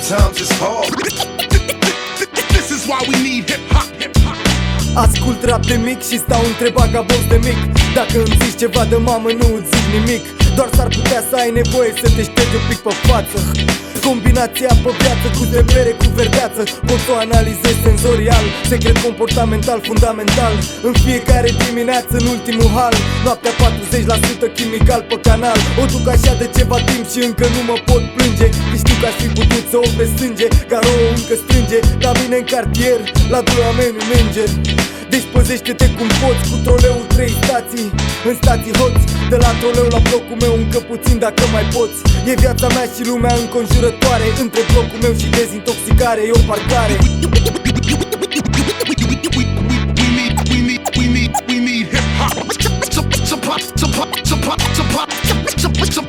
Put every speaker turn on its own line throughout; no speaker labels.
Sometimes it's hard. This is why we need hip-hop.
Ascult rap de mic și stau întrebat ca boss de mic. Dacă îmi zici ceva de mamă, nu îți zic nimic. Doar s-ar putea să ai nevoie să te ștergi un pic pe față. Combinația pe viață cu trebere cu verdeață. Pot să o analizez senzorial, secret comportamental fundamental. În fiecare dimineață în ultimul hal, noaptea 40% chimical pe canal. O duc așa de ceva timp și încă nu mă pot plânge. Că știu că aș fi putut să ofre sânge, ca rouă încă strânge. La mine în cartier, la doi oameni un înger. Deci păzește-te cum poți, cu troleul 3 stații. În stații hoți, de la troleu la blocul meu încă puțin dacă mai poți. E viața mea și lumea înconjurătoare. Între blocul meu și dezintoxicare e o parcare.
We need hip-hop.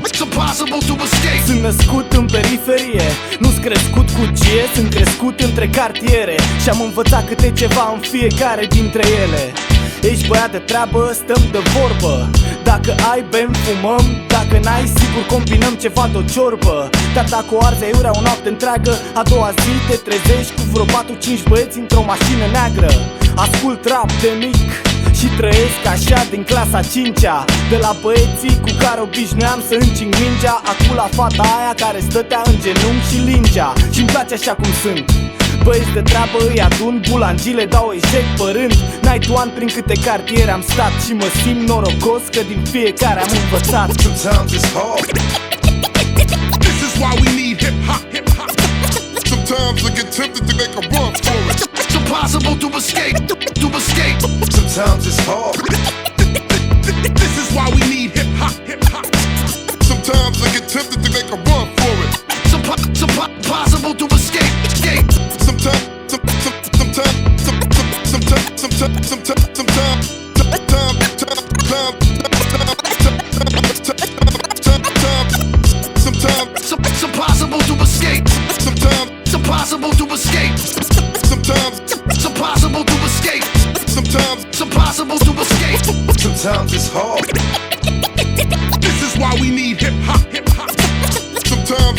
It's impossible to escape.
Sunt născut în periferie, nu-s crescut cu gie, sunt crescut între cartiere. Și-am învățat câte ceva în fiecare dintre ele. Ești băiat de treabă, stăm de vorbă. Dacă ai, bem, fumăm. Dacă n-ai, sigur combinăm ceva de o ciorbă. Dar dacă o arzi aiurea o noapte întreagă, a doua zi te trezești cu vreo 4-5 băieți într-o mașină neagră. Ascult rap de mic și trăiesc așa din clasa 5-a. De la băieții cu care obișnuiam să încing mingea, acum la fata aia care stătea în genunchi și lingea. Și-mi place așa cum sunt. Băieți de treabă îi adun, bulangii le dau eșec părând. N-ai tu an prin câte cartiere am stat și mă simt norocos că din fiecare am învățat.
Sometimes it's hard. This is why we need hip-hop. Sometimes I get tempted to make a run for it. It's impossible to escape. Sometimes it's hard. This is why we need hip-hop. Sometimes I get tempted to make a run for it. It's impossible to escape. Sometimes it's impossible to escape. Sometimes it's impossible to escape. Sometimes it's impossible to escape. Sometimes it's impossible to escape. Sometimes it's hard. This is why we need hip-hop. Sometimes